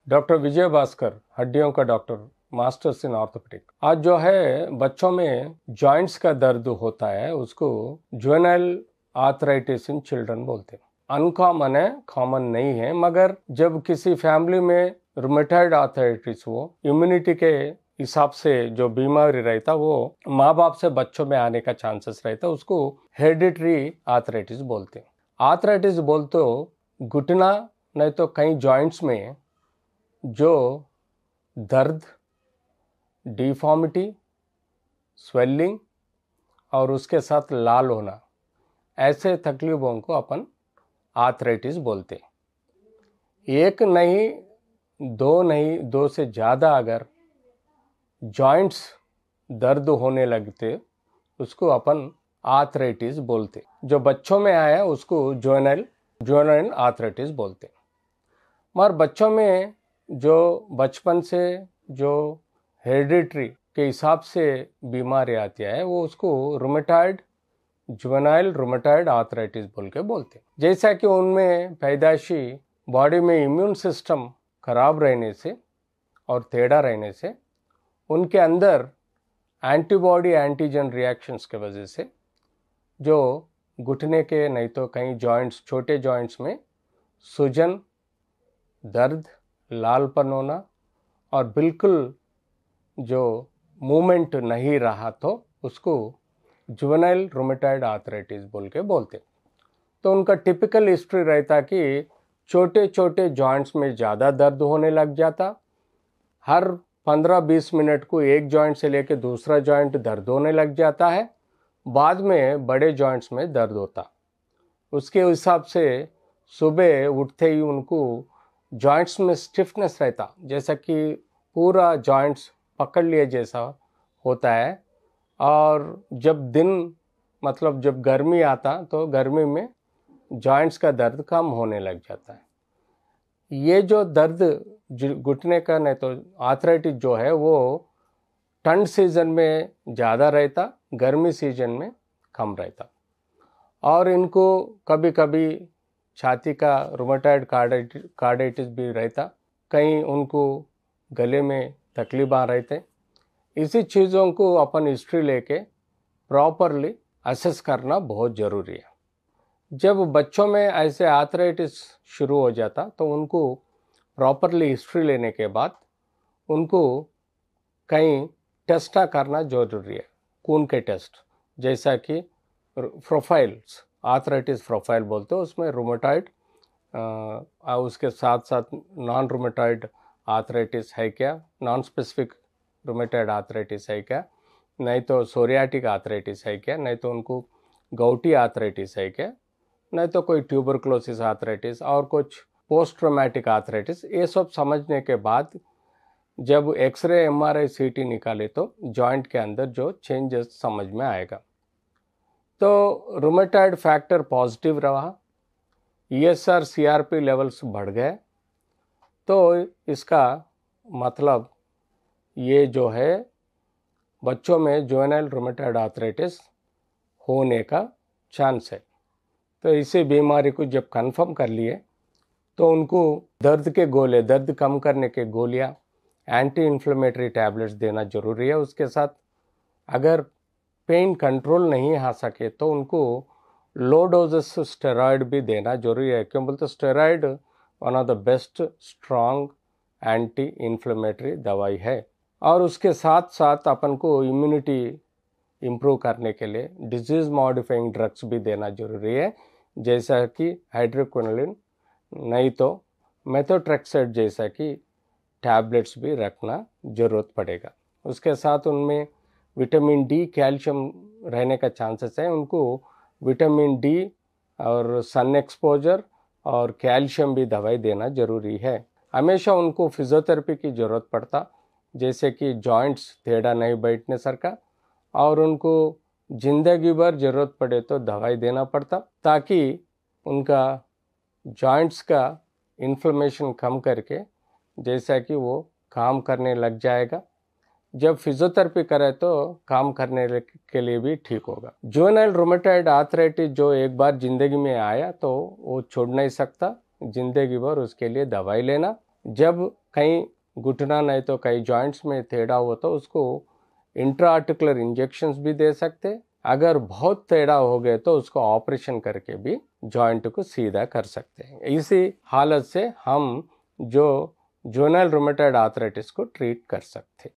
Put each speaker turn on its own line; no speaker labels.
Doctor विजय भास्कर, हड्डियों का doctor, masters in orthopaedic. आज जो है बच्चों में जॉइंट्स का दर्द होता है उसको जुवेनाइल आर्थराइटिस इन चिल्ड्रन बोलते हैं। अनकॉमन है, कॉमन नहीं है, मगर जब किसी फैमिली में रूमेटॉइड आर्थराइटिस हो, इम्यूनिटी के हिसाब से जो बीमारी रहता वो माँ बाप से बच्चों में आने का चांसेस रहता, उसको हेरिडिटरी आर्थराइटिस बोलते हैं। आर्थराइटिस बोलते घुटना नहीं तो कई जॉइंट्स में जो दर्द, डिफॉर्मिटी, स्वेलिंग और उसके साथ लाल होना, ऐसे तकलीफों को अपन आर्थराइटिस बोलते हैं। एक नहीं, दो नहीं, दो से ज़्यादा अगर जॉइंट्स दर्द होने लगते उसको अपन आर्थराइटिस बोलते। जो बच्चों में आया उसको जुवेनाइल आर्थराइटिस बोलते। मगर बच्चों में जो बचपन से जो हेरिडिटरी के हिसाब से बीमारी आती है वो उसको जुवेनाइल रूमेटॉइड आर्थराइटिस बोल के बोलते हैं। जैसा कि उनमें पैदाइशी बॉडी में इम्यून सिस्टम खराब रहने से और टेढ़ा रहने से उनके अंदर एंटीबॉडी एंटीजन रिएक्शंस के वजह से जो घुटने के नहीं तो कई जॉइंट्स, छोटे जॉइंट्स में सूजन, दर्द, लालपन होना और बिल्कुल जो मूवमेंट नहीं रहा तो उसको जुवेनाइल रूमेटॉइड आर्थराइटिस बोल के बोलते। तो उनका टिपिकल हिस्ट्री रहता कि छोटे छोटे जॉइंट्स में ज़्यादा दर्द होने लग जाता, हर 15-20 मिनट को एक जॉइंट से लेकर दूसरा जॉइंट दर्द होने लग जाता है, बाद में बड़े जॉइंट्स में दर्द होता। उसके हिसाब से सुबह उठते ही उनको जॉइंट्स में स्टिफनेस रहता, जैसा कि पूरा जॉइंट्स पकड़ लिए जैसा होता है। और जब जब गर्मी आता तो गर्मी में जॉइंट्स का दर्द कम होने लग जाता है। ये जो दर्द घुटने का नहीं तो आर्थराइटिस जो है वो ठंड सीजन में ज़्यादा रहता, गर्मी सीजन में कम रहता। और इनको कभी कभी छाती का रूमेटॉइड कार्डाइटिस भी रहता, कहीं उनको गले में तकलीफ आ रहे थे। इसी चीज़ों को अपन हिस्ट्री लेके प्रॉपरली असेस करना बहुत ज़रूरी है। जब बच्चों में ऐसे आर्थराइटिस शुरू हो जाता तो उनको प्रॉपरली हिस्ट्री लेने के बाद उनको कहीं टेस्ट करना ज़रूरी है, खून के टेस्ट, जैसा कि प्रोफाइल्स, आर्थराइटिस प्रोफाइल बोलते हैं, उसमें रूमेटॉइड उसके साथ साथ नॉन रूमेटॉइड आर्थराइटिस है क्या, नॉन स्पेसिफिक रूमेटॉइड आर्थराइटिस है क्या, नहीं तो सोरियाटिक आर्थराइटिस है क्या, नहीं तो उनको गौटी आर्थराइटिस है क्या, नहीं तो कोई ट्यूबरक्लोसिस आर्थराइटिस और कुछ पोस्ट ट्रॉमेटिक आर्थराइटिस। ये सब समझने के बाद जब एक्सरे, एमआरआई, सीटी निकाले तो जॉइंट के अंदर जो चेंजेस समझ में आएगा। तो रूमेटॉइड फैक्टर पॉजिटिव रहा, ईएसआर सीआरपी लेवल्स बढ़ गए, तो इसका मतलब ये जो है बच्चों में जुवेनाइल रूमेटॉइड आर्थराइटिस होने का चांस है। तो इसी बीमारी को जब कंफर्म कर लिए तो उनको दर्द कम करने के गोलियां, एंटी इन्फ्लेमेटरी टैबलेट्स देना जरूरी है। उसके साथ अगर पेन कंट्रोल नहीं आ सके तो उनको लो डोजेस स्टेरॉयड भी देना जरूरी है। क्यों बोलते, steroid one of the best strong anti inflammatory दवाई है। और उसके साथ साथ अपन को इम्यूनिटी इम्प्रूव करने के लिए डिजीज़ मॉडिफाइंग ड्रग्स भी देना जरूरी है, जैसा कि हाइड्रोक्विनोलिन, नहीं तो मेथोट्रेक्सेट जैसा कि टैबलेट्स भी रखना ज़रूरत पड़ेगा। उसके साथ उनमें विटामिन डी, कैल्शियम रहने का चांसेस है। उनको विटामिन डी और सन एक्सपोजर और कैल्शियम भी दवाई देना ज़रूरी है। हमेशा उनको फिजियोथेरेपी की ज़रूरत पड़ता, जैसे कि जॉइंट्स टेढ़ा नहीं बैठने सर का, और उनको ज़िंदगी भर ज़रूरत पड़े तो दवाई देना पड़ता, ताकि उनका जॉइंट्स का इन्फ्लेमेशन कम करके जैसा कि वो काम करने लग जाएगा। जब फिजियोथेरेपी करे तो काम करने के लिए भी ठीक होगा। जुवेनाइल रूमेटॉइड आर्थराइटिस जो एक बार जिंदगी में आया तो वो छोड़ नहीं सकता, जिंदगी भर उसके लिए दवाई लेना जब कहीं घुटना नहीं तो कई जॉइंट्स में टेढ़ा हो तो उसको इंट्राआर्टिकुलर इंजेक्शंस भी दे सकते। अगर बहुत टेढ़ा हो गए तो उसको ऑपरेशन करके भी जॉइंट को सीधा कर सकते हैं। इसी हालत से हम जो जुवेनाइल रूमेटॉइड आर्थराइटिस को ट्रीट कर सकते हैं।